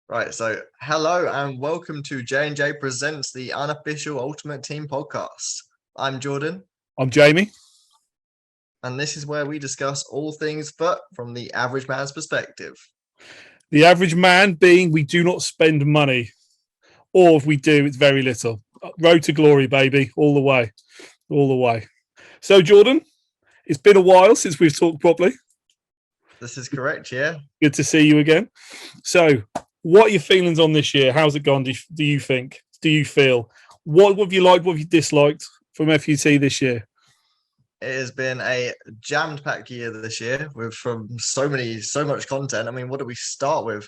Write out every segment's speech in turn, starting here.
Right, so hello and welcome to J&J Presents the Unofficial Ultimate Team podcast. I'm Jordan, I'm Jamie. and this is where we discuss all things FUT from the average man's perspective. The average man being we do not spend money, or if we do, it's very little. Road to glory, baby, all the way, all the way. So, Jordan, it's been a while since we've talked properly. This is correct, yeah. Good to see you again. So, what are your feelings on this year? How's it gone? Do you think? Do you feel? What have you liked? What have you disliked from FUT this year? It has been a jammed packed year this year with from so much content. I mean, what do we start with?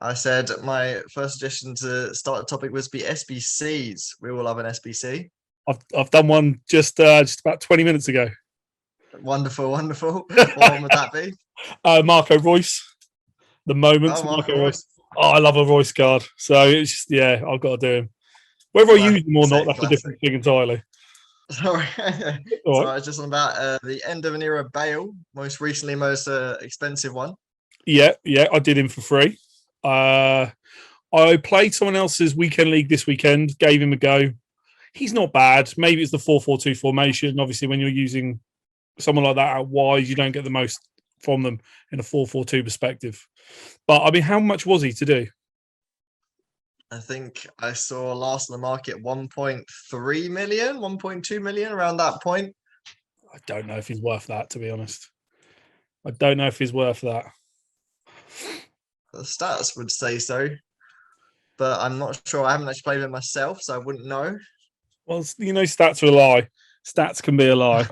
I said my first suggestion to start the topic was be SBCs. We all love an SBC. I've done one just about 20 minutes ago. Wonderful. What one would that be? Marco Royce. The moments. Oh, Marco Royce. Oh, I love a Royce card. So it's just, yeah, I've got to do him. Whether I use them or not, that's a different thing entirely. Sorry. All So right. I was just on about the end of an era Bale, most recently, most expensive one. Yeah, I did him for free. I played someone else's weekend league this weekend, gave him a go. He's not bad. Maybe it's the 4-4-2 formation. Obviously, when you're using someone like that out wide, you don't get the most from them in a 4-4-2 perspective. But I mean, how much was he to do? I think I saw last on the market 1.3 million, 1.2 million, around that point. I don't know if he's worth that, to be honest. I don't know if he's worth that. The stats would say so, but I'm not sure. I haven't actually played with myself, so I wouldn't know. Well, stats are a lie. Stats can be a lie.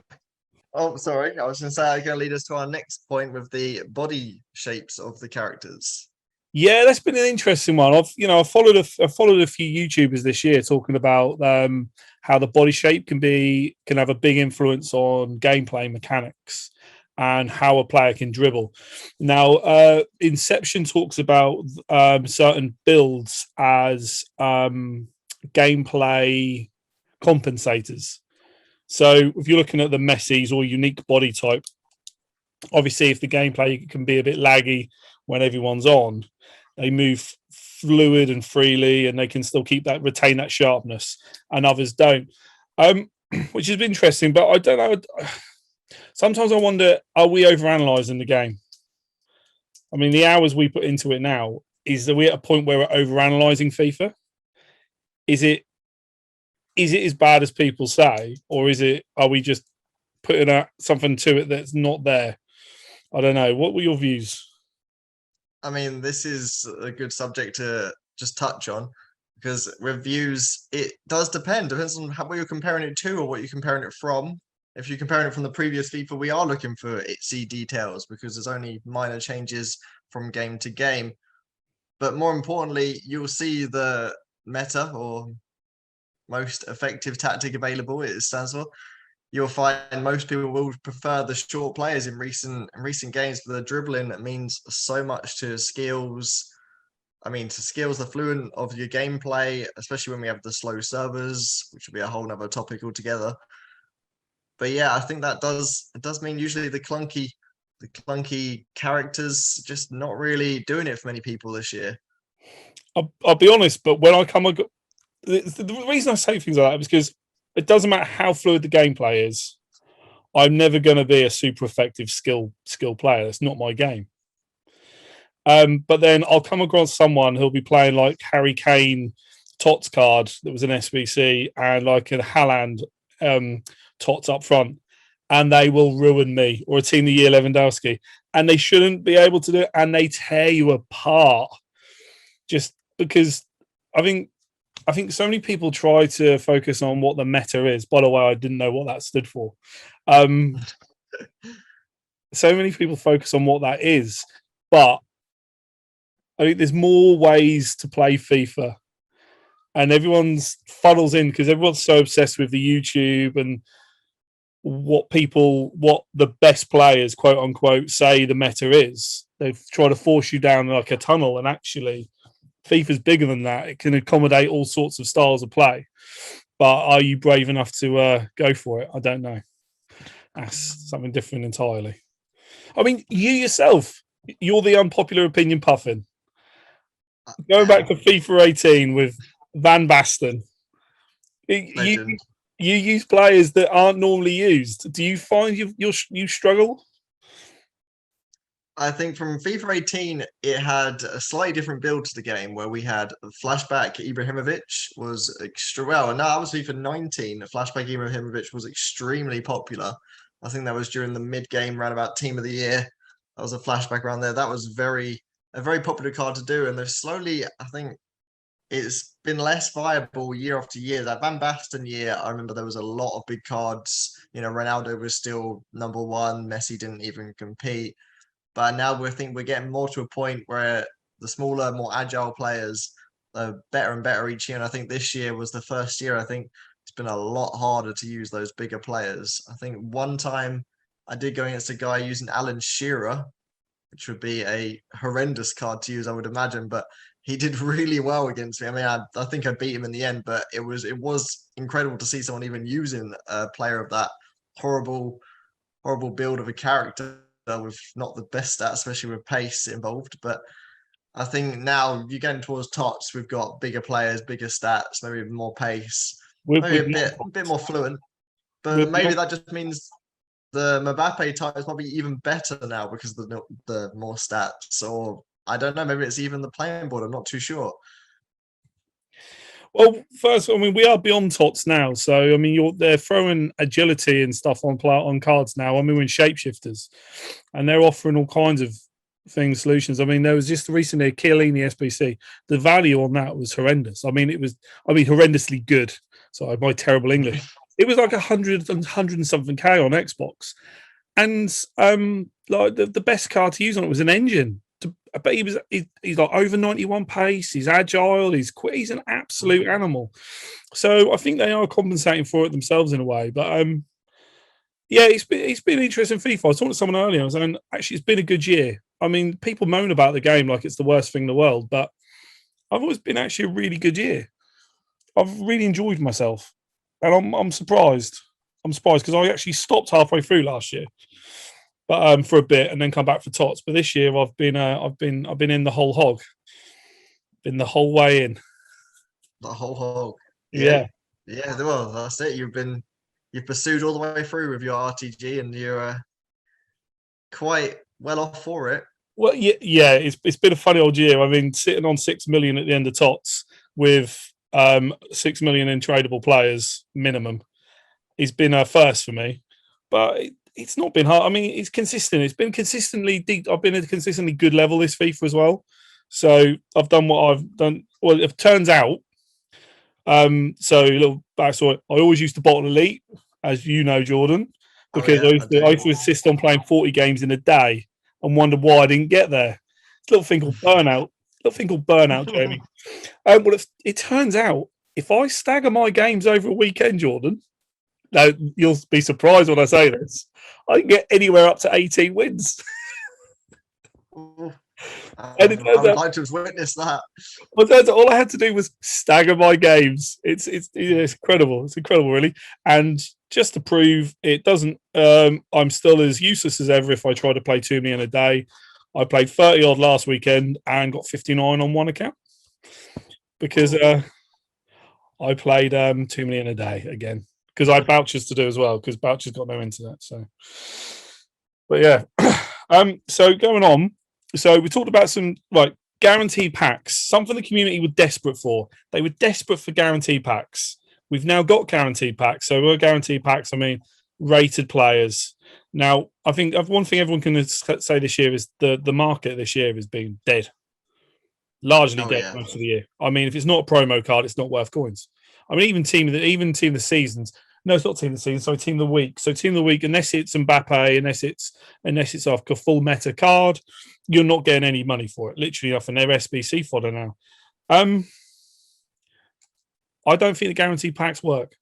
Oh, sorry. I was going to say I'm going to lead us to our next point with the body shapes of the characters. Yeah, that's been an interesting one. I've followed a few YouTubers this year talking about how the body shape can have a big influence on gameplay mechanics and how a player can dribble. Now, Inception talks about certain builds as gameplay compensators. So if you're looking at the Messi's or unique body type, obviously if the gameplay can be a bit laggy when everyone's on, they move fluid and freely and they can still retain that sharpness, and others don't. Which is interesting, but I don't know. Sometimes I wonder, are we overanalyzing the game? I mean, the hours we put into it now, are we at a point where we're overanalyzing FIFA? Is it as bad as people say, or are we just putting something to it that's not there? I don't know. What were your views? I mean, this is a good subject to just touch on because with views, it does depend. Depends on what you're comparing it to or what you're comparing it from. If you're comparing it from the previous FIFA, we are looking for itsy details because there's only minor changes from game to game. But more importantly, you'll see the meta or most effective tactic available, it stands for. You'll find most people will prefer the short players in recent games for the dribbling. That means so much to skills. I mean, to skills, the fluent of your gameplay, especially when we have the slow servers, which will be a whole nother topic altogether. But yeah, I think it does mean usually the clunky characters just not really doing it for many people this year. I'll be honest, but when I the reason I say things like that is because it doesn't matter how fluid the gameplay is. I'm never going to be a super effective skill player. That's not my game. But then I'll come across someone who'll be playing like Harry Kane Tots card that was an SBC and like a Haaland Tots up front, and they will ruin me, or a team the year Lewandowski, and they shouldn't be able to do it, and they tear you apart just because I think so many people try to focus on what the meta is. By the way, I didn't know what that stood for. So many people focus on what that is, but I think there's more ways to play FIFA, and everyone's funnels in because everyone's so obsessed with the YouTube and what the best players, quote unquote, say the meta is. They try to force you down like a tunnel, and actually FIFA's bigger than that. It can accommodate all sorts of styles of play. But are you brave enough to go for it? I don't know. That's something different entirely. I mean, you yourself, you're the unpopular opinion puffin. Going Yeah, back to FIFA 18 with Van Basten. You legend. you use players that aren't normally used. Do you find you struggle? I think from FIFA 18, it had a slightly different build to the game where we had flashback Ibrahimovic was extra well. And now that was FIFA 19. Flashback Ibrahimovic was extremely popular. I think that was during the mid game roundabout team of the year. That was a flashback around there. That was a very popular card to do. And they've slowly, I think, it's been less viable year after year. That Van Basten year, I remember there was a lot of big cards. Ronaldo was still number one. Messi didn't even compete. But now we think we're getting more to a point where the smaller, more agile players are better and better each year. And I think this year was the first year. I think it's been a lot harder to use those bigger players. I think one time I did go against a guy using Alan Shearer, which would be a horrendous card to use, I would imagine. But he did really well against me. I mean, I think I beat him in the end, but it was incredible to see someone even using a player of that horrible, horrible build of a character with not the best stats, especially with pace involved. But I think now you're getting towards Tots, we've got bigger players, bigger stats, maybe more pace, maybe With a bit more fluent. But with maybe that just means the Mbappe types might be even better now because of the more stats. Or I don't know, maybe it's even the playing board. I'm not too sure. Well, first, I mean, we are beyond tots now. So, I mean, they're throwing agility and stuff on cards now. I mean, we're in shapeshifters, and they're offering all kinds of solutions. I mean, there was just recently a Chiellini SBC. The value on that was horrendous. I mean, horrendously good. Sorry, my terrible English. It was like 100 and something K on Xbox, and like the best card to use on it was an engine. But he's like over 91 pace. He's agile. He's quick. He's an absolute animal. So I think they are compensating for it themselves in a way. But yeah, it's been interesting FIFA. I was talking to someone earlier. I was saying actually it's been a good year. I mean, people moan about the game like it's the worst thing in the world, but I've always been actually a really good year. I've really enjoyed myself, and I'm surprised. I'm surprised because I actually stopped halfway through last year, but for a bit and then come back for tots. But this year I've been in the whole hog, been the whole way in. The whole hog. Yeah. Yeah. Yeah. Well, that's it. You've pursued all the way through with your RTG and you're quite well off for it. Well, yeah. It's been a funny old year. I mean, sitting on 6 million at the end of tots with 6 million in tradable players minimum. It's been a first for me, but it's not been hard. I mean, it's consistent. It's been consistently deep. I've been at a consistently good level this FIFA as well. So I've done what I've done. Well, it turns out. So a little backstory. I always used to bottle elite, as you know, Jordan, Oh because yeah, I I do. used to insist on playing 40 games in a day and wonder why I didn't get there. It's a little thing called burnout. Little thing called burnout, Jamie. Well, it turns out if I stagger my games over a weekend, Jordan, now you'll be surprised when I say this, I can get anywhere up to 18 wins. Ooh, And it I turns would out, like to have witnessed that. well, all I had to do was stagger my games. It's incredible. It's incredible, really. And just to prove it doesn't, I'm still as useless as ever if I try to play 2 million a day. I played 30 odd last weekend and got 59 on one account because I played 2 million a day again because I had vouchers to do as well because vouchers got no internet. So, but yeah, so going on. So we talked about some like guaranteed packs, something the community were desperate for. They were desperate for guaranteed packs. We've now got guaranteed packs. So we're guaranteed packs. I mean, rated players. Now, I think one thing everyone can say this year is the market this year has been dead, largely Oh dead yeah. most of the year. I mean, if it's not a promo card, it's not worth coins. I mean, even team of the seasons. No, it's not team of the season. Sorry, team of the week. So team of the week, unless it's Mbappe, unless it's like a full meta card, you're not getting any money for it. Literally nothing. They're SBC fodder now. I don't think the guaranteed packs work.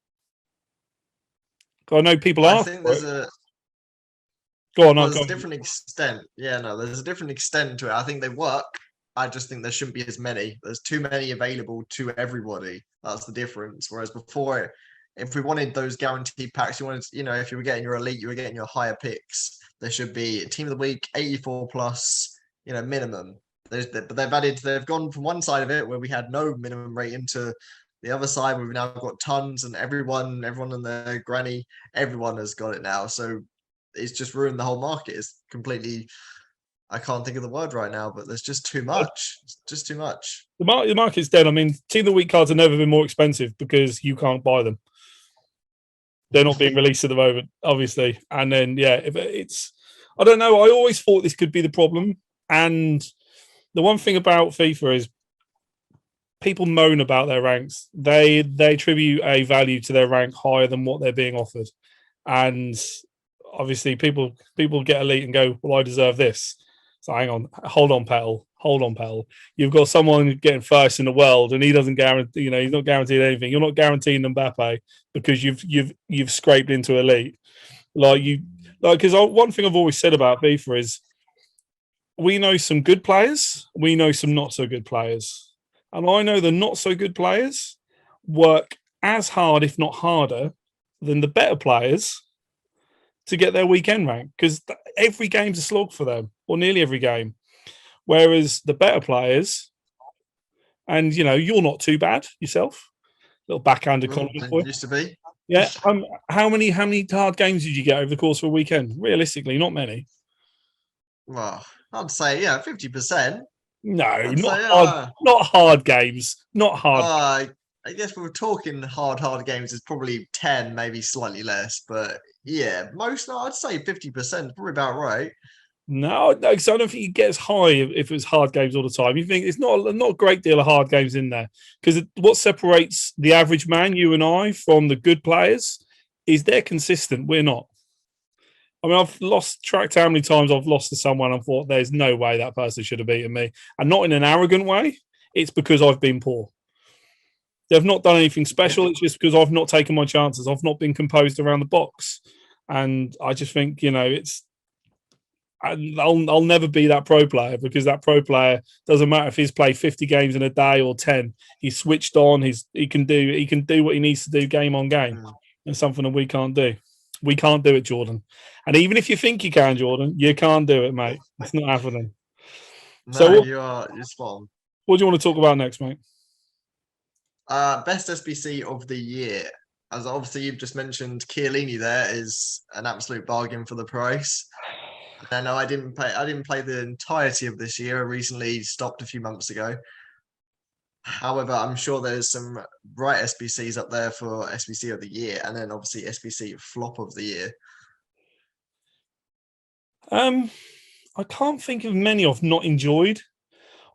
I know people I ask think for there's it. a Go on, well, I'll there's go a on. different extent. Yeah, no, there's a different extent to it. I think they work. I just think there shouldn't be as many. There's too many available to everybody. That's the difference. Whereas before, if we wanted those guaranteed packs, you wanted, if you were getting your elite, you were getting your higher picks. There should be team of the week, 84 plus, minimum. But they've gone from one side of it where we had no minimum rating to the other side where we've now got tons, and everyone and their granny, everyone has got it now. So it's just ruined the whole market. It's completely, I can't think of the word right now, but there's just too much. It's just too much. The market's dead. I mean, Team of the Week cards have never been more expensive because you can't buy them. They're not being released at the moment, obviously. And then, yeah, if it's, I don't know. I always thought this could be the problem. And the one thing about FIFA is people moan about their ranks. They attribute a value to their rank higher than what they're being offered. And obviously, people get elite and go, well, I deserve this. So hang on, hold on, Petal. You've got someone getting first in the world, and he doesn't guarantee. You know, he's not guaranteed anything. You're not guaranteeing Mbappe because you've scraped into elite. Because one thing I've always said about FIFA is we know some good players, we know some not so good players, and I know the not so good players work as hard, if not harder, than the better players to get their weekend rank, because every game's a slog for them, or nearly every game. Whereas the better players, and you know, you're not too bad yourself, little backhanded compliment for you. Used to be. Yeah. How many hard games did you get over the course of a weekend? Realistically, not many. Well, I'd say 50%. No, not hard games. Not hard. I guess we were talking hard games is probably 10, maybe slightly less, but yeah, I'd say 50%, probably about right. No, because I don't think you get as high if it was hard games all the time. You think it's not a great deal of hard games in there, because what separates the average man, you and I, from the good players is they're consistent. We're not. I mean, I've lost track to how many times I've lost to someone and thought there's no way that person should have beaten me, and not in an arrogant way. It's because I've been poor. They've not done anything special. It's just because I've not taken my chances. I've not been composed around the box, and I just think, you know, I'll never be that pro player, because that pro player doesn't matter if he's played 50 games in a day or 10. He's switched on. He can do what he needs to do game on game. And something that we can't do. We can't do it, Jordan. And even if you think you can, Jordan, you can't do it, mate. It's not happening. No, so you're spot on. What do you want to talk about next, mate? Best SBC of the year. As obviously you've just mentioned, Chiellini there is an absolute bargain for the price. I know I didn't play the entirety of this year. I recently stopped a few months ago. However, I'm sure there's some bright SBCs up there for SBC of the year, and then obviously SBC flop of the year. I can't think of many I've not enjoyed.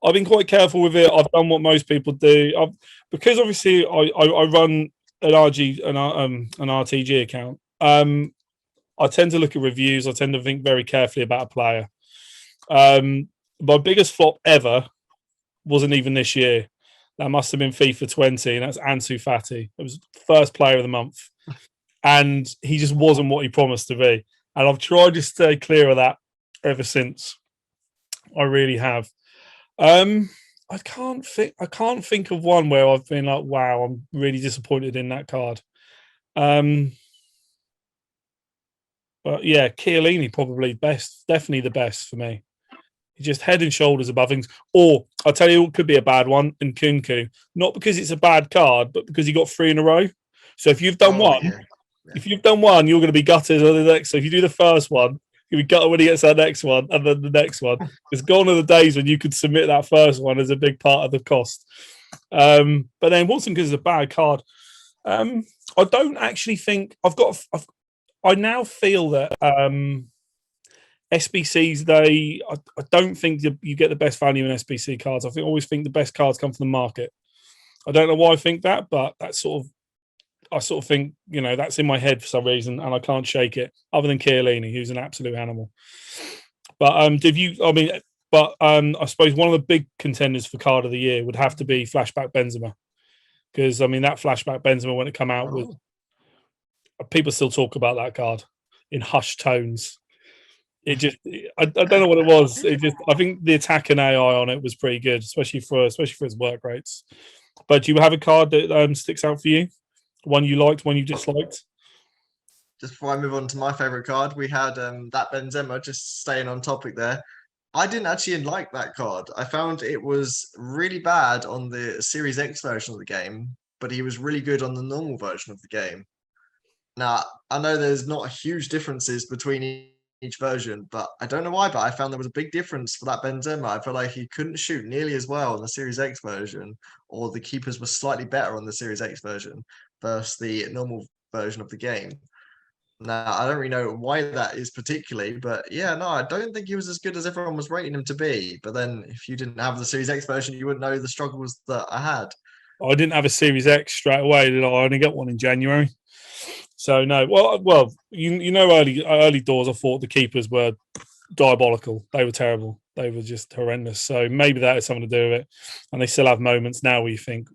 I've been quite careful with it. I've done what most people do, because obviously I run an RTG account. I tend to look at reviews. I tend to think very carefully about a player. My biggest flop ever wasn't even this year. That must have been FIFA 20, and that's Ansu Fati. It was first player of the month, and he just wasn't what he promised to be. And I've tried to stay clear of that ever since. I really have. I can't think of one where I've been like, wow, I'm really disappointed in that card. But yeah, Chiellini probably definitely the best for me. He's just head and shoulders above things. Or I'll tell you, it could be a bad one. And Kunku, not because it's a bad card, but because he got 3 in a row. So if you've done one, you're going to be gutted on the next. So if you do the first one, you'll be gutted when he gets that next one, and then the next one. It's gone are the days when you could submit that first one as a big part of the cost. But then Watson, because it's a bad card. I don't actually think I now feel that SBCs, I don't think you get the best value in SBC cards. I always think the best cards come from the market. I don't know why I think that, but I sort of think, you know, that's in my head for some reason, and I can't shake it. Other than Chiellini, who's an absolute animal. But I suppose one of the big contenders for card of the year would have to be Flashback Benzema, because I mean that Flashback Benzema, when it came out, with people still talk about that card in hushed tones. It just, I don't know what it was. I think the attack and AI on it was pretty good, especially for its work rates. But do you have a card that sticks out for you? One you liked, one you disliked? Just before I move on to my favorite card, we had that Benzema, just staying on topic there. I didn't actually like that card. I found it was really bad on the Series X version of the game, but he was really good on the normal version of the game. Now, I know there's not huge differences between each version, but I don't know why, but I found there was a big difference for that Benzema. I felt like he couldn't shoot nearly as well on the Series X version, or the keepers were slightly better on the Series X version versus the normal version of the game. Now, I don't really know why that is particularly, but yeah, no, I don't think he was as good as everyone was rating him to be. But then if you didn't have the Series X version, you wouldn't know the struggles that I had. I didn't have a Series X straight away. Did I? I only got one in January. So no. Well, you know, early doors, I thought the keepers were diabolical. They were terrible. They were just horrendous. So maybe that has something to do with it. And they still have moments now where you think,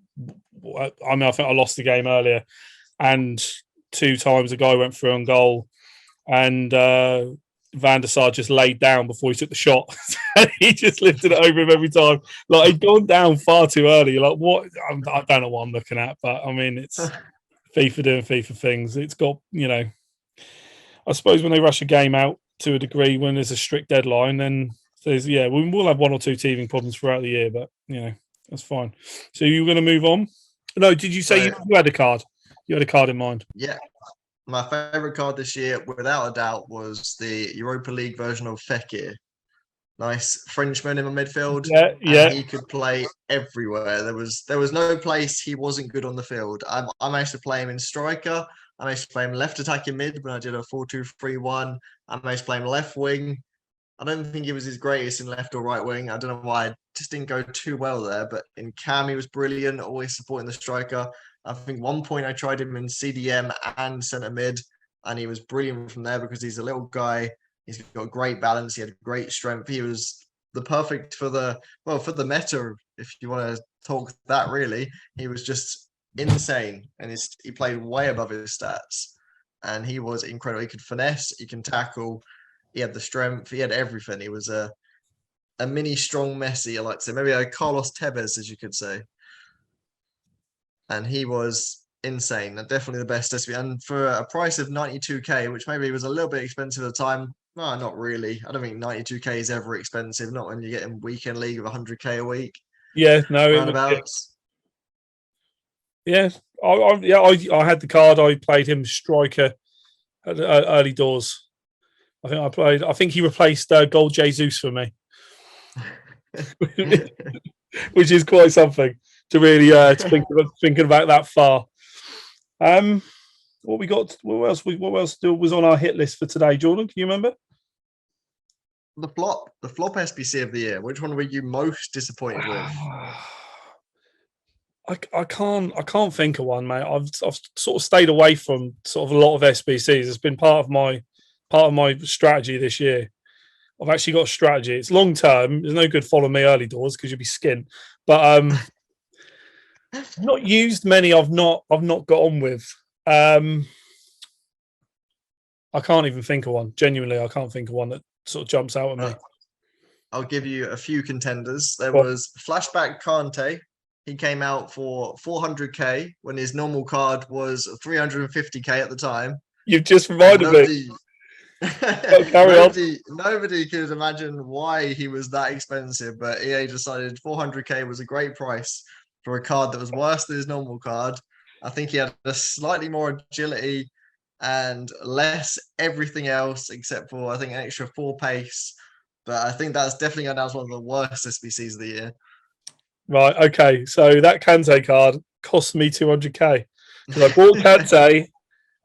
I mean, I think I lost the game earlier, and 2 times a guy went through on goal, and Van der Sar just laid down before he took the shot. He just lifted it over him every time. Like, he'd gone down far too early. You're like, what? I don't know what I'm looking at, but I mean, it's FIFA doing FIFA things. It's got, I suppose when they rush a game out to a degree, when there's a strict deadline, then we will have 1 or 2 teething problems throughout the year, but that's fine. So you were going to move on? No, did you say you had a card? You had a card in mind? Yeah. My favorite card this year, without a doubt, was the Europa League version of Fekir. Nice Frenchman in the midfield. Yeah. He could play everywhere. There was no place he wasn't good on the field. I managed to play him in striker. I managed to play him left attacking mid when I did a 4-2-3-1. I managed to play him left wing. I don't think he was his greatest in left or right wing. I don't know why. It just didn't go too well there. But in Cam, he was brilliant, always supporting the striker. I think one point I tried him in CDM and centre mid, and he was brilliant from there because he's a little guy. He's got great balance. He had great strength. He was the perfect for the meta, if you want to talk that really. He was just insane, and he played way above his stats, and he was incredible. He could finesse, he can tackle, he had the strength, he had everything. He was a mini strong Messi, I like to say, maybe a Carlos Tevez, as you could say. And he was insane, and definitely the best SB. And for a price of 92k, which maybe was a little bit expensive at the time, no, not really. I don't think 92k is ever expensive, not when you get in weekend league of 100k a week. Yeah, no, roundabouts. Yeah, I had the card. I played him striker at early doors. I think he replaced Gold Jesus for me, which is quite something to really thinking about that far. What we got? What else was on our hit list for today, Jordan? Can you remember? The flop SBC of the year. Which one were you most disappointed with? I can't think of one, mate. I've sort of stayed away from sort of a lot of SBCs. It's been part of my strategy this year. I've actually got a strategy. It's long term. There's no good following me early doors because you'll be skint. But I've not used many. I've not got on with. I can't even think of one. Genuinely, I can't think of one that sort of jumps out at me. I'll give you a few contenders. There was Flashback Kante. He came out for 400k when his normal card was 350k at the time. You've just reminded me. Nobody could imagine why he was that expensive, but EA decided 400k was a great price for a card that was worse than his normal card. I think he had a slightly more agility and less everything else, except for I think an extra 4 pace. But I think that's definitely one of the worst SBCs of the year. Right, okay. So that Kante card cost me 200k. Because I bought Kante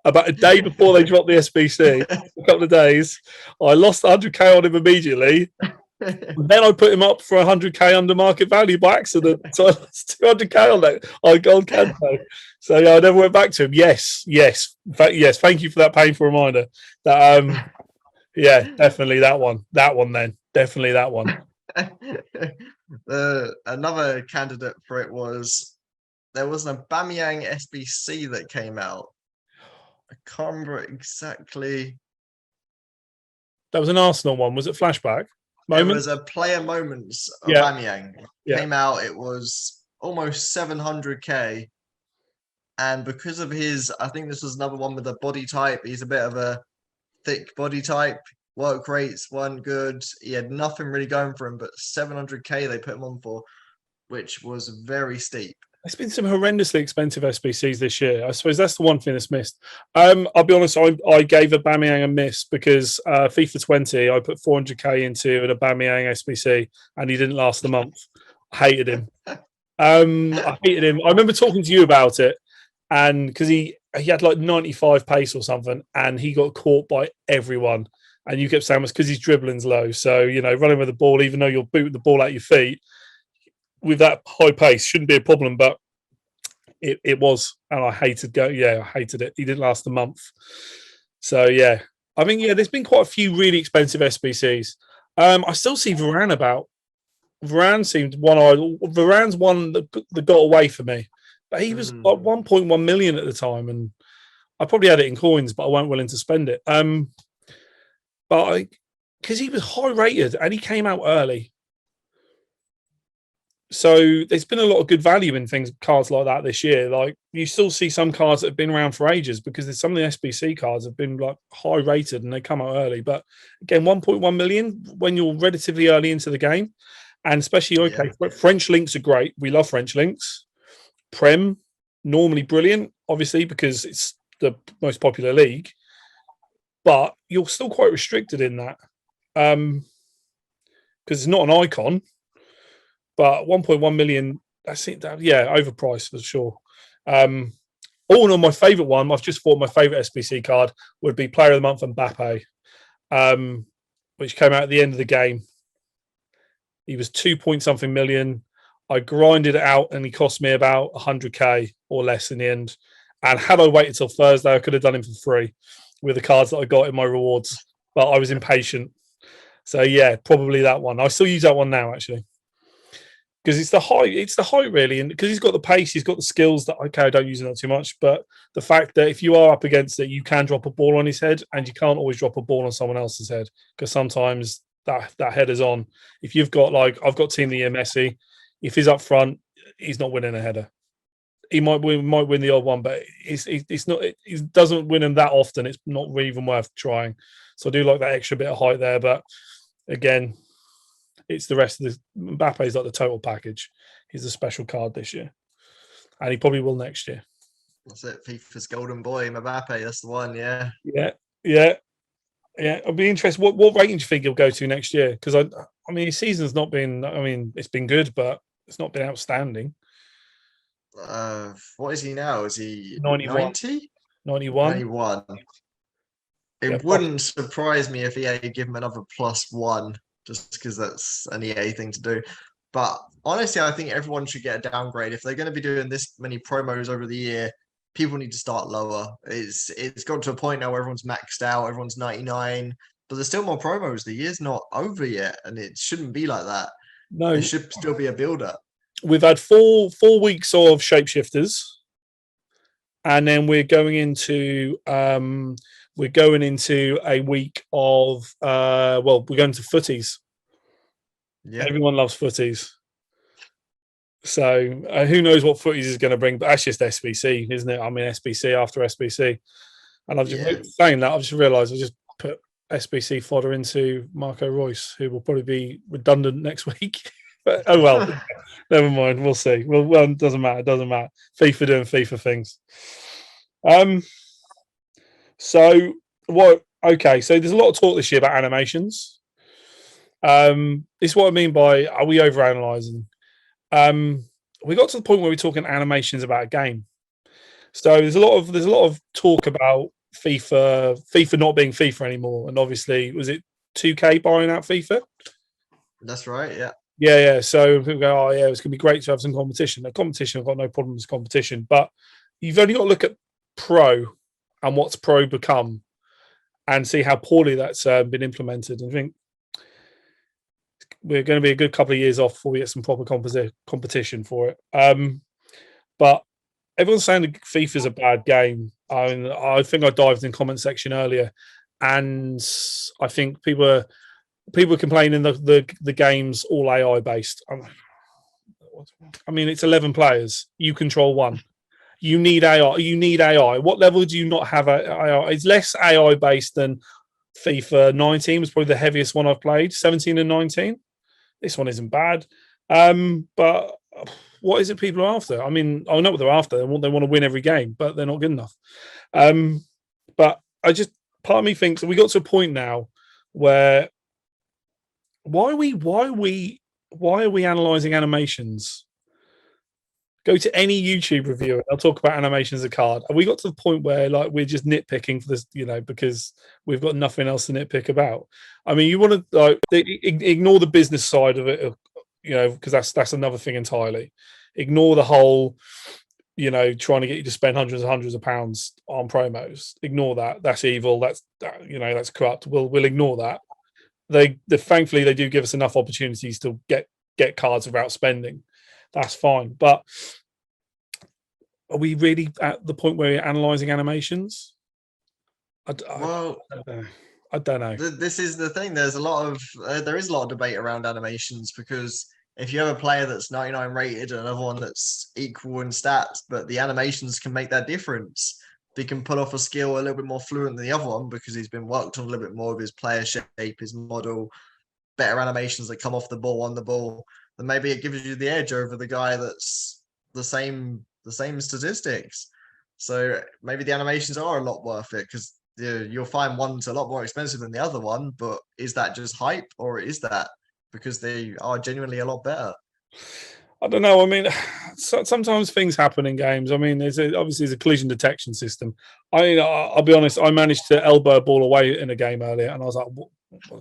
about a day before they dropped the SBC, a couple of days. I lost 100k on him immediately. Then I put him up for 100k under market value by accident. So I lost 200k on that. I got Kante. So yeah, I never went back to him. Yes. Thank you for that painful reminder. That definitely that one. That one then. Definitely that one. Another candidate for it was there was an Aubameyang SBC that came out. I can't remember exactly. That was an Arsenal one. Was it Flashback? It was a player moments Aubameyang. Came out. It was almost 700k, and because of his, I think this was another one with a body type. He's a bit of a thick body type. Work rates weren't good. He had nothing really going for him, but 700k they put him on for, which was very steep. There's been some horrendously expensive SBCs this year. I suppose that's the one thing that's missed. I'll be honest, I gave Aubameyang a miss because FIFA 20, I put 400k into an Aubameyang SBC and he didn't last the month. I hated him. I hated him. I remember talking to you about it, and because he had like 95 pace or something, and he got caught by everyone. And you kept saying it's because his dribbling's low. So, you know, running with the ball, even though you're booting the ball at your feet, with that high pace shouldn't be a problem, but it was, and I hated I hated it. He didn't last a month. So yeah, I mean, there's been quite a few really expensive SBCs. I still see Varane about. Varane seemed Varane's one that got away for me, but he was like 1.1 million at the time, and I probably had it in coins, but I weren't willing to spend it. But because he was high rated and he came out early. So there's been a lot of good value in cards like that this year. Like you still see some cards that have been around for ages because there's some of the SBC cards have been like high rated and they come out early. But again, 1.1 million when you're relatively early into the game, and especially French links are great. We love French links. Prem normally brilliant, obviously because it's the most popular league, but you're still quite restricted in that because it's not an icon. But 1.1 million, overpriced for sure. All in all, my favourite one, I've just thought my favourite SBC card would be Player of the Month Mbappe, which came out at the end of the game. He was 2 million. I grinded it out and he cost me about 100k or less in the end. And had I waited till Thursday, I could have done him for free with the cards that I got in my rewards. But I was impatient. So yeah, probably that one. I still use that one now, actually. Because it's the height really, and because he's got the pace, he's got the skills that I don't use it not too much. But the fact that if you are up against it, you can drop a ball on his head, and you can't always drop a ball on someone else's head because sometimes that header's on. If you've got I've got Team of the Year Messi, if he's up front, he's not winning a header. He might win the odd one, but it's not. It doesn't win them that often. It's not really even worth trying. So I do like that extra bit of height there, but again. It's the rest of the Mbappe's like the total package. He's a special card this year, and he probably will next year. That's it. FIFA's golden boy, Mbappe. That's the one. Yeah. I'll be interested. What rating do you think he'll go to next year? Because I mean, his season's not been. I mean, it's been good, but it's not been outstanding. What is he now? Is he 91? 90? 91. 91. It wouldn't surprise me if EA give him another +1. Just because that's an EA thing to do. But honestly, I think everyone should get a downgrade. If they're going to be doing this many promos over the year, people need to start lower. It's got to a point now where everyone's maxed out, everyone's 99, but there's still more promos. The year's not over yet, and it shouldn't be like that. No. It should still be a build-up. We've had four weeks of shapeshifters, and then we're going into a week of we're going to footies. Yeah, everyone loves footies. So who knows what footies is going to bring? But that's just SBC, isn't it? I mean, SBC after SBC, and I've just saying that I've just realised I just put SBC fodder into Marco Reus, who will probably be redundant next week. But oh well, never mind. We'll see. Well, it doesn't matter. It doesn't matter. FIFA doing FIFA things. So what? Okay, so there's a lot of talk this year about animations. This is what I mean by are we overanalyzing? We got to the point where we're talking animations about a game. So there's a lot of talk about FIFA not being FIFA anymore, and obviously was it 2K buying out FIFA? That's right. Yeah. Yeah. So people go, oh yeah, it's gonna be great to have some competition. The competition, I've got no problem with competition, but you've only got to look at Pro and what's Pro become, and see how poorly that's been implemented. And I think we're going to be a good couple of years off before we get some proper competition for it. But everyone's saying that FIFA's a bad game. I think I dived in the comment section earlier, and I think people are complaining the game's all AI based. I mean, it's 11 players. You control one. You need AI. What level do you not have AI? It's less AI based than FIFA 19 was probably the heaviest one I've played. 17 and 19. This one isn't bad. But what is it people are after? I mean, I know what they're after. They want to win every game, but they're not good enough. But part of me thinks that we got to a point now where why are we analysing animations? Go to any YouTube review and they'll talk about animations as a card. And we got to the point where like we're just nitpicking for this, because we've got nothing else to nitpick about. I mean, you want to like ignore the business side of it, because that's another thing entirely. Ignore the whole, trying to get you to spend hundreds and hundreds of pounds on promos. Ignore that. That's evil. That's corrupt. We'll ignore that. They thankfully they do give us enough opportunities to get cards without spending. That's fine. But are we really at the point where we're analysing animations? I don't know. This is the thing. There's there is a lot of debate around animations, because if you have a player that's 99 rated and another one that's equal in stats, but the animations can make that difference. He can pull off a skill a little bit more fluent than the other one because he's been worked on a little bit more of his player shape, his model, better animations that come off the ball, on the ball. Then maybe it gives you the edge over the guy that's the same statistics. So maybe the animations are a lot worth it, because you'll find one's a lot more expensive than the other one. But is that just hype, or is that because they are genuinely a lot better? I don't know. I mean, sometimes things happen in games. I mean, obviously there's a collision detection system. I'll be honest. I managed to elbow a ball away in a game earlier, and I was like,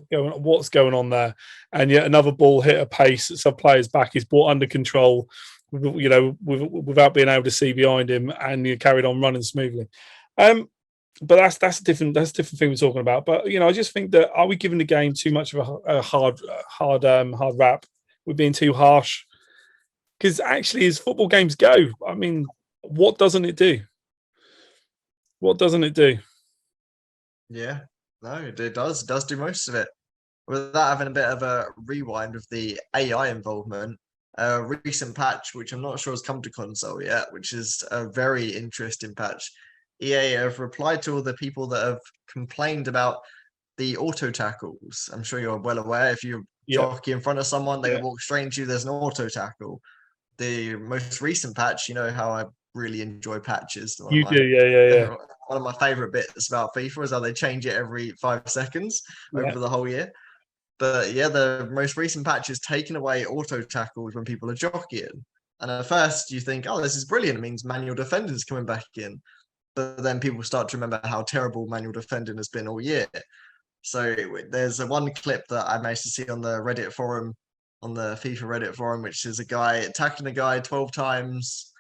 what's going on there? And yet another ball hit a pace. Some player's back is brought under control, without being able to see behind him, and you carried on running smoothly. But that's a different thing we're talking about. But I just think that, are we giving the game too much of a hard rap? We're being too harsh. Because actually, as football games go, I mean, what doesn't it do? What doesn't it do? Yeah, no, it does. It does do most of it. Without having a bit of a rewind of the AI involvement, a recent patch, which I'm not sure has come to console yet, which is a very interesting patch. EA have replied to all the people that have complained about the auto tackles. I'm sure you're well aware. If you jockey in front of someone, they walk straight into you, there's an auto tackle. The most recent patch, you know how I really enjoy patches. You do, yeah. One of my favorite bits about FIFA is how they change it every 5 seconds over the whole year. But yeah, the most recent patch is taking away auto tackles when people are jockeying. And at first you think, oh, this is brilliant. It means manual defending is coming back in. But then people start to remember how terrible manual defending has been all year. So there's one clip that I managed to see on the Reddit forum, on the FIFA Reddit forum, which is a guy tackling a guy 12 times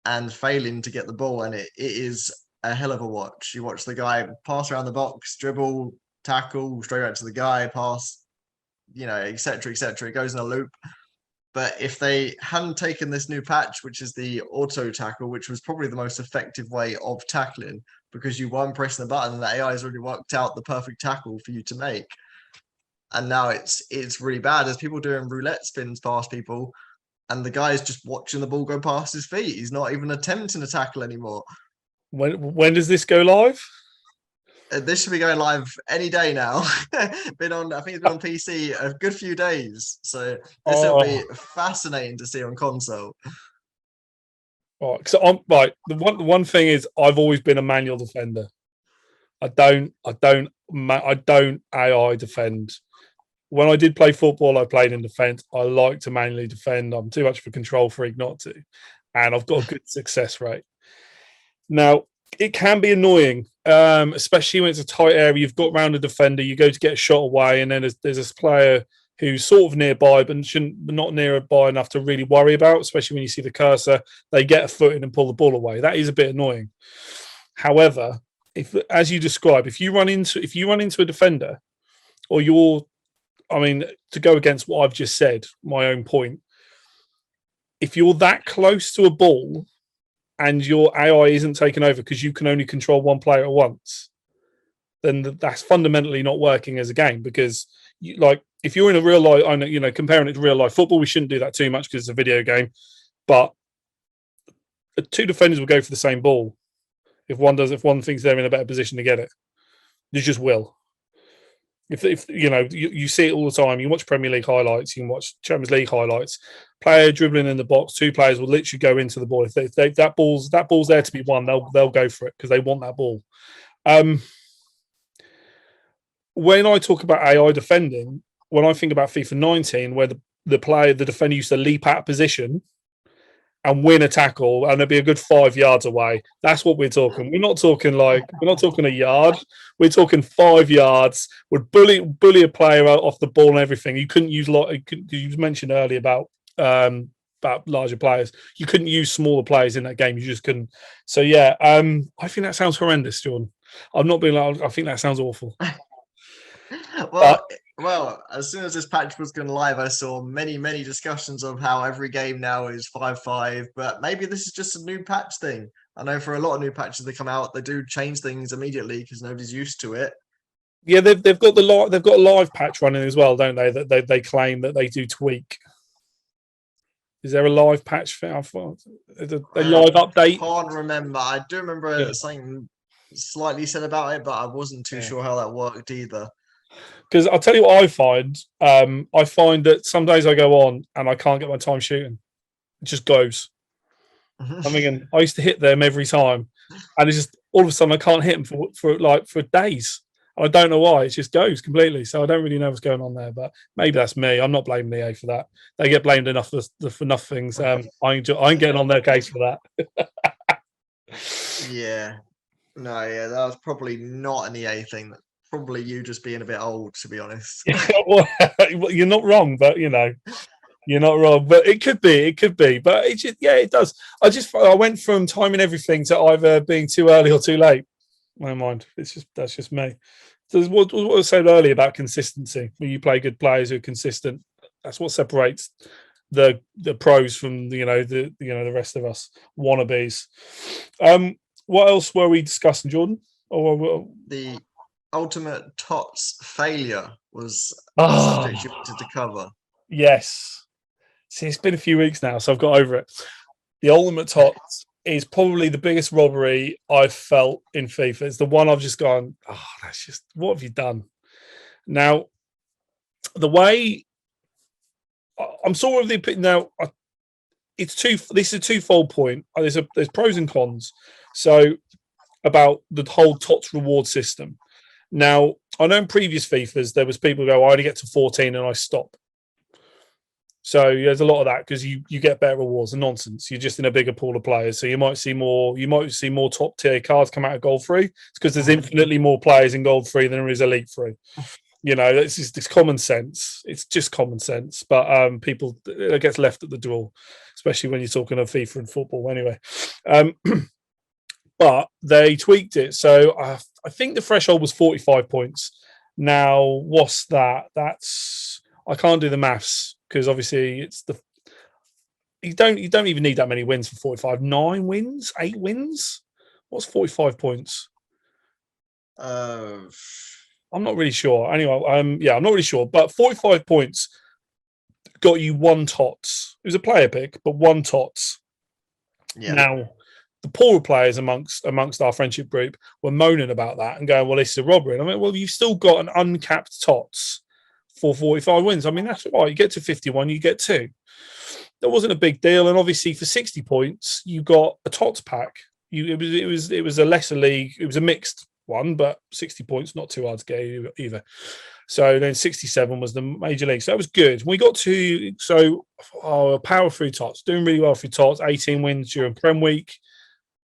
and failing to get the ball. And it is a hell of a watch. You watch the guy pass around the box, dribble, tackle, straight out to the guy, pass, etc., etc. It goes in a loop. But if they hadn't taken this new patch, which is the auto tackle, which was probably the most effective way of tackling, because you weren't pressing the button and the AI has already worked out the perfect tackle for you to make. And now it's really bad. There's people doing roulette spins past people, and the guy is just watching the ball go past his feet. He's not even attempting to tackle anymore. When does this go live? This should be going live any day now. I think it's been on PC a good few days. So this will be fascinating to see on console. Right, so the one thing is, I've always been a manual defender. I don't AI defend. When I did play football, I played in defence. I like to manually defend. I'm too much of a control freak not to, and I've got a good success rate. Now, it can be annoying, especially when it's a tight area. You've got round a defender, you go to get a shot away, and then there's this player who's sort of nearby, but not nearby enough to really worry about, especially when you see the cursor. They get a foot in and pull the ball away. That is a bit annoying. However, as you describe, if you run into a defender, or to go against what I've just said, my own point, if you're that close to a ball and your AI isn't taken over because you can only control one player at once, then that's fundamentally not working as a game. Because if you're in a real life, comparing it to real life football, we shouldn't do that too much because it's a video game. But two defenders will go for the same ball if one thinks they're in a better position to get it. They just will. If you know, you see it all the time. You watch Premier League highlights, you can watch Champions League highlights. Player dribbling in the box, two players will literally go into the ball. If that ball's there to be won, they'll go for it because they want that ball. When I talk about AI defending, when I think about FIFA 19, where the defender used to leap out of position and win a tackle, and it'd be a good 5 yards away. That's what we're talking. We're not talking a yard. We're talking 5 yards. Would bully a player out off the ball and everything. You couldn't use you mentioned earlier about larger players. You couldn't use smaller players in that game. You just couldn't. So yeah, I think that sounds horrendous, Jordan. I'm not being loud. I think that sounds awful. Well, as soon as this patch was going live, I saw many discussions of how every game now is 5-5, but maybe this is just a new patch thing. I know for a lot of new patches that come out, they do change things immediately because nobody's used to it. Yeah, they've got a live patch running as well, don't they? That they claim that they do tweak. Is there a live patch for a live update? I can't remember. I do remember something slightly said about it, but I wasn't too sure how that worked either. Because I'll tell you what I find. I find that some days I go on and I can't get my time shooting. It just goes. I mean, I used to hit them every time, and it's just all of a sudden I can't hit them for days. I don't know why. It just goes completely. So I don't really know what's going on there. But maybe that's me. I'm not blaming EA for that. They get blamed enough for enough things. I'm getting on their case for that. Yeah. No, yeah, that was probably not an EA thing. Probably you just being a bit old, to be honest. Well, you're not wrong, but you're not wrong. But it could be. But it does. I went from timing everything to either being too early or too late. Never mind. That's just me. So what I said earlier about consistency. When you play good players who are consistent, that's what separates the pros from the rest of us wannabes. What else were we discussing, Jordan? The ultimate Tots failure was the subject you wanted to cover. Yes. See, it's been a few weeks now, so I've got over it. The ultimate Tots is probably the biggest robbery I've felt in FIFA. It's the one I've just gone, that's just, what have you done? Now, the way I'm sort of the opinion now, this is a twofold point. There's pros and cons. So about the whole Tots reward system. Now, I know in previous FIFAs, there was people who go, I only get to 14 and I stop. So there's a lot of that because you get better rewards and nonsense. You're just in a bigger pool of players. So you might see more top tier cards come out of Gold 3. It's because there's infinitely more players in Gold 3 than there is Elite 3. It's common sense. It's just common sense. But people, it gets left at the door, especially when you're talking of FIFA and football anyway. But they tweaked it. So I think the threshold was 45 points. Now, what's that? I can't do the maths because obviously you don't even need that many wins for 45. 9 wins, 8 wins. What's 45 points? I'm not really sure. Anyway, I'm not really sure. But 45 points got you 1 Tots. It was a player pick, but 1 Tots. Yeah. Now, the poorer players amongst our friendship group were moaning about that and going, well, this is a robbery. And I mean, well, you've still got an uncapped Tots for 45 wins. I mean, that's right. You get to 51, you get 2. That wasn't a big deal. And obviously for 60 points, you got a Tots pack. It was a lesser league. It was a mixed one, but 60 points, not too hard to get either. So then 67 was the major league. So that was good. We got to, power through Tots, doing really well through Tots, 18 wins during Prem week.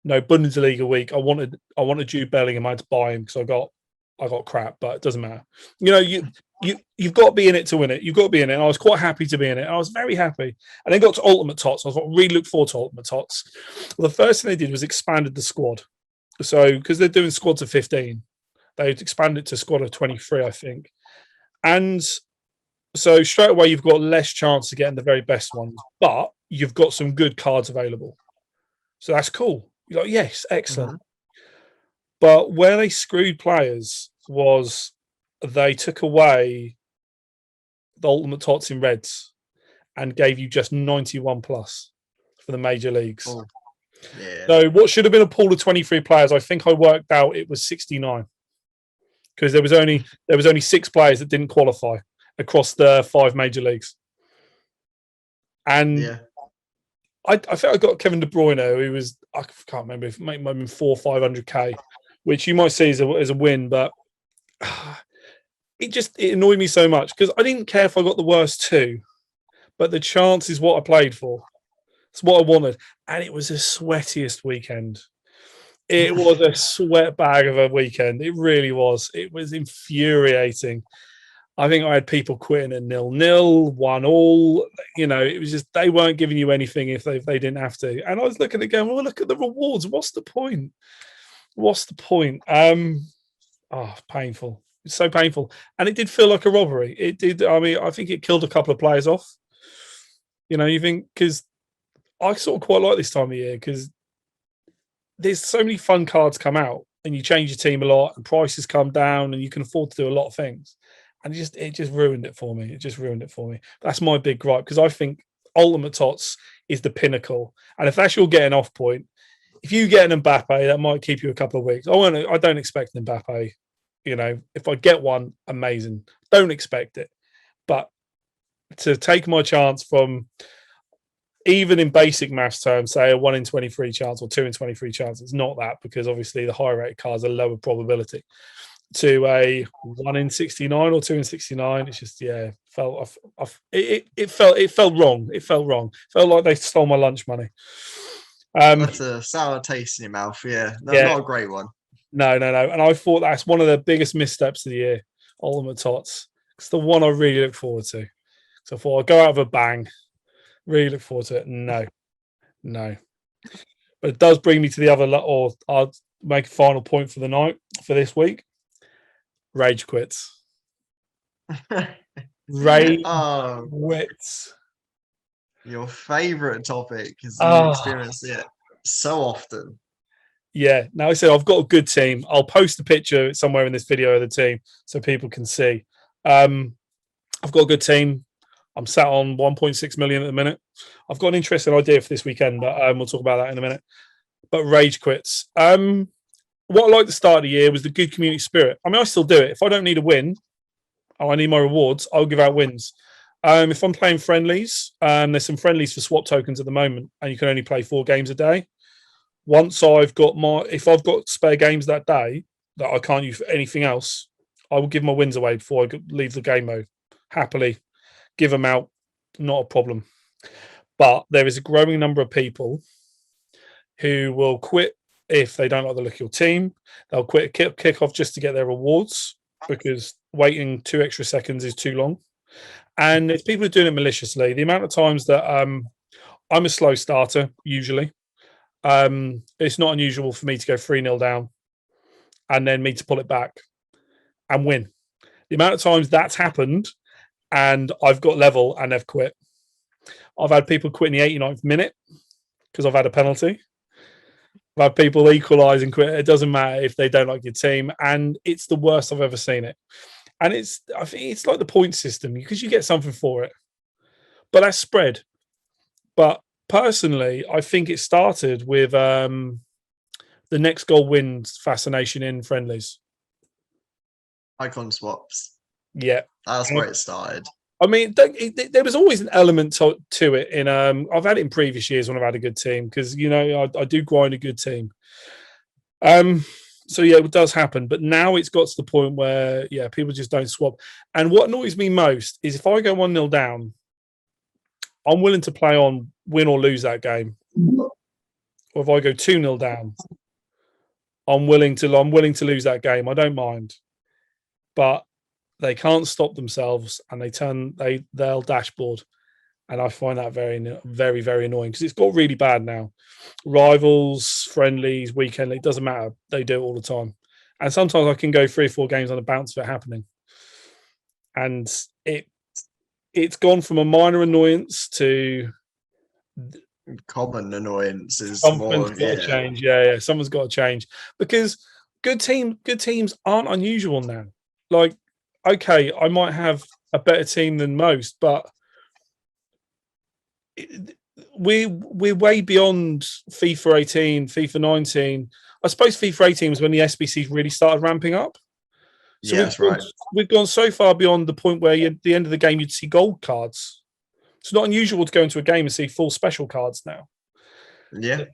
No, Bundesliga week. I wanted Jude Bellingham. I had to buy him because I got crap, but it doesn't matter. You've got to be in it to win it. You've got to be in it. And I was quite happy to be in it. I was very happy. And then got to Ultimate Tots. I was really look forward to Ultimate Tots. Well, the first thing they did was expanded the squad. So because they're doing squads of 15, they expanded to squad of 23, I think. And so straight away you've got less chance of getting the very best ones, but you've got some good cards available. So that's cool. You're like, yes, excellent. Mm-hmm. But where they screwed players was they took away the Ultimate Tots in Reds and gave you just 91 plus for the major leagues. Oh, yeah. So what should have been a pool of 23 players, I think I worked out it was 69. because there was only 6 players that didn't qualify across the 5 major leagues. And Yeah. I think I got Kevin De Bruyne, who was, I can't remember, if it might have been 400 or 500k, which you might see as a win, but it annoyed me so much because I didn't care if I got the worst 2, but the chance is what I played for. It's what I wanted, and it was the sweatiest weekend. It was a sweat bag of a weekend. It really was. It was infuriating. I think I had people quitting at 0-0, 1-1. It was just they weren't giving you anything if they didn't have to. And I was looking at going, well, look at the rewards. What's the point? Painful. It's so painful, and it did feel like a robbery. It did. I mean, I think it killed a couple of players off. You think because I sort of quite like this time of year because there's so many fun cards come out, and you change your team a lot, and prices come down, and you can afford to do a lot of things. And it just ruined it for me. That's my big gripe because I think Ultimate Tots is the pinnacle. And if that's your getting off point, if you get an Mbappe, that might keep you a couple of weeks. I don't expect an Mbappe. If I get one, amazing. Don't expect it. But to take my chance from, even in basic maths terms, say a 1 in 23 chance or 2 in 23 chance, it's not that because obviously the high rated cards are lower probability. To a 1 in 69 or 2 in 69, it's just it felt wrong. It felt like they stole my lunch money. That's a sour taste in your mouth. Yeah, not a great one. No. And I thought that's one of the biggest missteps of the year. Ultimate Tots. It's the one I really look forward to. So I thought I'd go out with a bang. Really look forward to it. No. But it does bring me to the other, or I'll make a final point for the night for this week. Rage quits. Rage quits. Your favourite topic because you experience it so often. Yeah. Now I said I've got a good team. I'll post a picture somewhere in this video of the team so people can see. I've got a good team. I'm sat on 1.6 million at the minute. I've got an interesting idea for this weekend, but we'll talk about that in a minute. But rage quits. What I liked at the start of the year was the good community spirit. I mean, I still do it. If I don't need a win, or I need my rewards, I'll give out wins. If I'm playing friendlies, there's some friendlies for swap tokens at the moment, and you can only play 4 games a day. Once if I've got spare games that day that I can't use for anything else, I will give my wins away before I leave the game mode. Happily give them out, not a problem. But there is a growing number of people who will quit if they don't like the look of your team. They'll quit kick off just to get their rewards because waiting 2 extra seconds is too long. And it's people who are doing it maliciously. The amount of times that I'm a slow starter, usually. It's not unusual for me to go 3-0 down and then me to pull it back and win. The amount of times that's happened and I've got level and they've quit. I've had people quit in the 89th minute because I've had a penalty. I've had people equalise and quit. It doesn't matter if they don't like your team. And it's the worst I've ever seen it. And I think it's like the point system because you get something for it. But that's spread. But personally, I think it started with the next goal wins fascination in friendlies. Icon swaps. Yeah. That's where it started. I mean, there was always an element to it. I've had it in previous years when I've had a good team because I do grind a good team. So yeah, it does happen. But now it's got to the point where people just don't swap. And what annoys me most is if I go 1-0 down, I'm willing to play on win or lose that game. Or if I go 2-0 down, I'm willing to lose that game. I don't mind. But they can't stop themselves and they'll dashboard. And I find that very, very, very annoying because it's got really bad now. Rivals, friendlies, weekend, it doesn't matter. They do it all the time. And sometimes I can go 3 or 4 games on a bounce of it happening. And it's gone from a minor annoyance to common annoyance. Something's got to change. Yeah, someone's got to change because good teams aren't unusual now. Like, okay, I might have a better team than most, but we're way beyond FIFA 18, FIFA 19. I suppose FIFA 18 was when the SBCs really started ramping up. So Yeah, that's right. we've gone so far beyond the point where at the end of the game you'd see gold cards. It's not unusual to go into a game and see full special cards now. Yeah.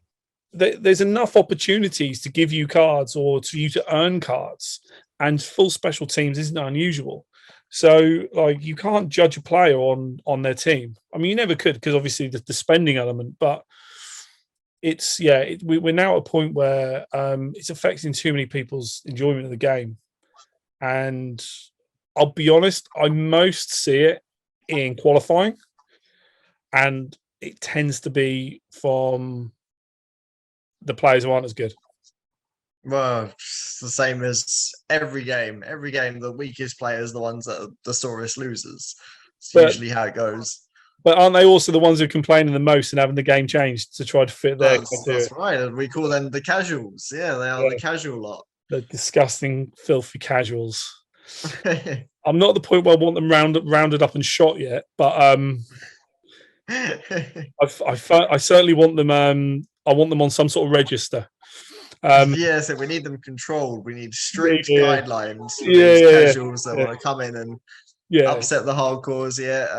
There's enough opportunities to give you cards or to you to earn cards, and full special teams isn't unusual. So, like, you can't judge a player on their team. I mean, you never could because obviously the spending element, but it's we're now at a point where it's affecting too many people's enjoyment of the game. And I'll be honest, I most see it in qualifying, and it tends to be from the players who aren't as good. Well, it's the same as every game. Every game, the weakest players are the ones that are the sorest losers. It's usually how it goes. But aren't they also the ones who are complaining the most and having the game changed to try to fit their criteria? That's right. And we call them the casuals. Yeah, they are the casual lot. The disgusting, filthy casuals. I'm not at the point where I want them rounded up and shot yet, but I certainly want them. I want them on some sort of register. So we need them controlled. We need strict guidelines for these casuals that want to come in and upset the hardcores.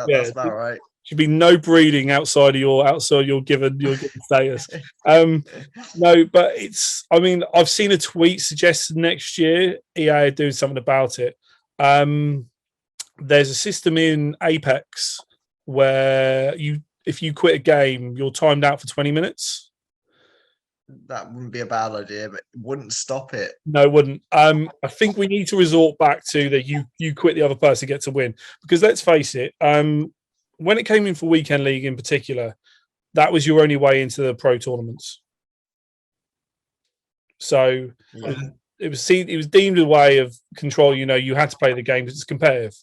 That's about right. Should be no breeding outside of your given status. No, but it's. I mean, I've seen a tweet suggested next year EA are doing something about it. There's a system in Apex where if you quit a game, you're timed out for 20 minutes. That wouldn't be a bad idea, but it wouldn't stop it. No, it wouldn't. I think we need to resort back to that you quit, the other person gets a win. Because let's face it, when it came in for Weekend League in particular, that was your only way into the pro tournaments. So it was deemed a way of control. You had to play the game because it's competitive.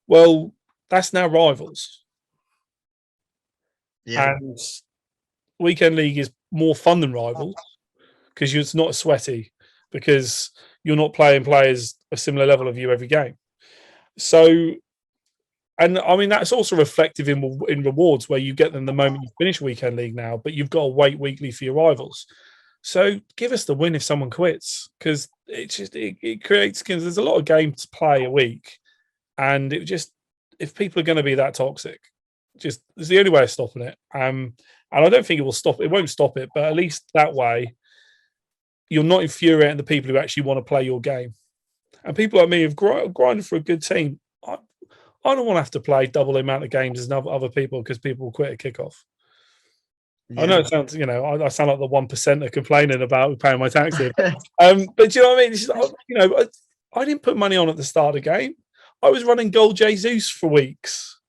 Well, that's now rivals. Yeah. And Weekend League is more fun than rivals because it's not as sweaty, because you're not playing players a similar level of you every game. So, and I mean, that's also reflective in rewards, where you get them the moment you finish Weekend League now, but you've got to wait weekly for your rivals. So give us the win if someone quits, because it creates, because there's a lot of games to play a week, and if people are going to be that toxic, it's the only way of stopping it. And I don't think it will stop. It won't stop it, but at least that way, you're not infuriating the people who actually want to play your game. And people like me have grinded for a good team. I don't want to have to play double the amount of games as other people because people will quit at kickoff. Yeah. I know it sounds, I sound like the 1% complaining about paying my tax here. But do you know what I mean? It's just, I didn't put money on at the start of the game. I was running Gold Jesus for weeks.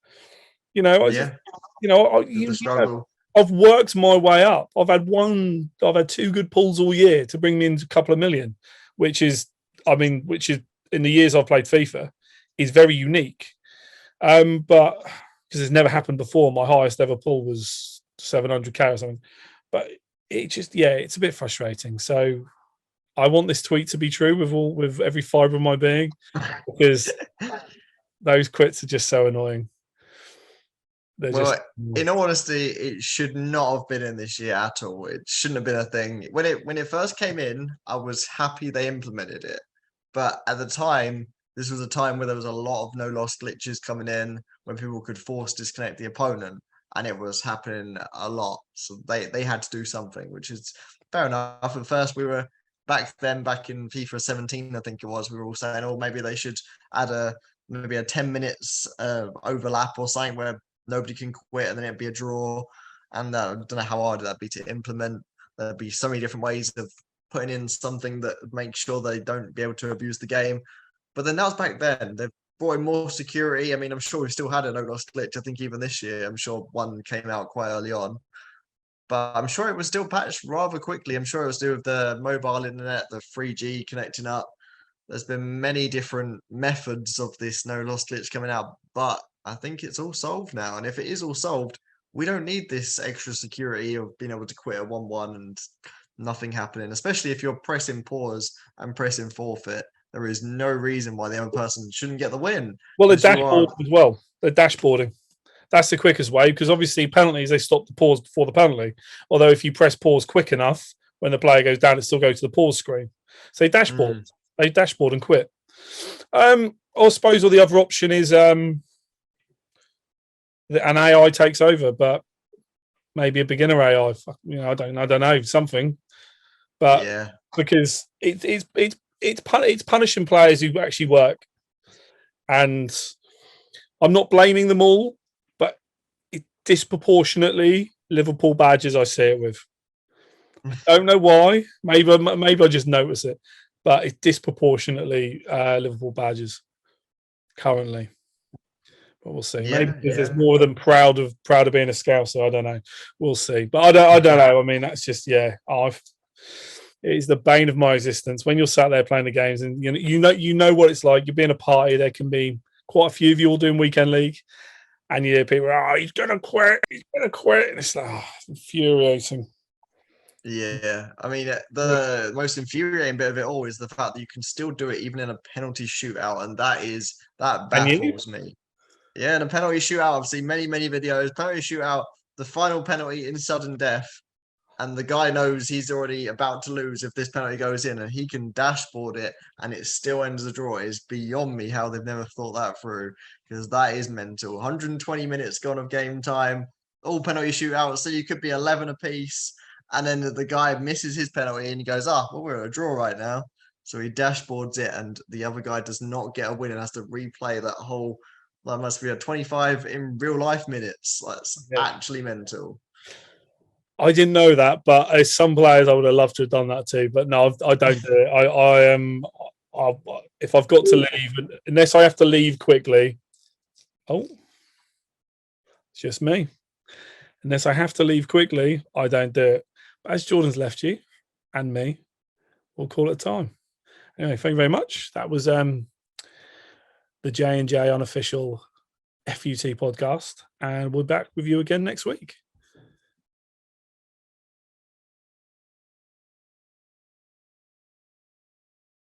I've worked my way up. I've had 2 good pulls all year to bring me into a couple of million, which is in the years I've played FIFA, is very unique. But because it's never happened before, my highest ever pull was 700k or something. But it's a bit frustrating. So I want this tweet to be true with every fibre of my being, because those quits are just so annoying. In all honesty, it should not have been in this year at all. It shouldn't have been a thing. When it first came in, I was happy they implemented it. But at the time, this was a time where there was a lot of no-loss glitches coming in, when people could force disconnect the opponent, and it was happening a lot. So they had to do something, which is fair enough. At first, we were back in FIFA 17, I think it was, we were all saying, oh, maybe they should add maybe a 10 minutes overlap or something where nobody can quit and then it'd be a draw. And I don't know how hard that'd be to implement. There'd be so many different ways of putting in something that makes sure they don't be able to abuse the game. But then that was back then. They've brought in more security. I mean, I'm sure we still had a no-loss glitch. I think even this year, I'm sure one came out quite early on. But I'm sure it was still patched rather quickly. I'm sure it was to do with the mobile internet, the 3G connecting up. There's been many different methods of this no-loss glitch coming out, but I think it's all solved now. And if it is all solved, we don't need this extra security of being able to quit a 1-1 and nothing happening, especially if you're pressing pause and pressing forfeit. There is no reason why the other person shouldn't get the win. Well, the dashboard as well. The dashboarding. That's the quickest way, because obviously penalties, they stop the pause before the penalty. Although if you press pause quick enough, when the player goes down, it still goes to the pause screen. So they dashboard. They dashboard and quit. I suppose the other option is that an AI takes over, but maybe a beginner AI. I don't know something, but Yeah. because it's punishing players who actually work, and I'm not blaming them all, but disproportionately Liverpool badges I see it with. I don't know why. Maybe I just notice it, but it's disproportionately Liverpool badges currently. But we'll see. Maybe Yeah, because there's yeah. more of them proud of being a Scouser. I don't know. We'll see. But I don't know. I mean, that's just it is the bane of my existence when you're sat there playing the games, and you know what it's like. You're being a party. There can be quite a few of you all doing weekend league, and you hear people, he's gonna quit, and it's like infuriating. Yeah, I mean, the most infuriating bit of it all is the fact that you can still do it even in a penalty shootout, and that And you, baffles me. Yeah, in a penalty shootout, I've seen many videos. Penalty shootout, the final penalty in sudden death, and the guy knows he's already about to lose if this penalty goes in, and he can dashboard it, and it still ends the draw. It is beyond me how they've never thought that through, because that is mental. 120 minutes gone of game time, all penalty shootouts, so you could be 11 apiece, and then the guy misses his penalty, and he goes, well, we're at a draw right now. So he dashboards it, and the other guy does not get a win and has to replay that whole. That must be a 25 in real life minutes. That's actually mental. I didn't know that, but as some players, I would have loved to have done that too. But no, I don't do it. I am. If I've got to leave, unless I have to leave quickly. Oh, it's just me. Unless I have to leave quickly, I don't do it. But as Jordan's left you and me, we'll call it time. Anyway, thank you very much. That was the J&J Unofficial FUT podcast, and we're back with you again next week.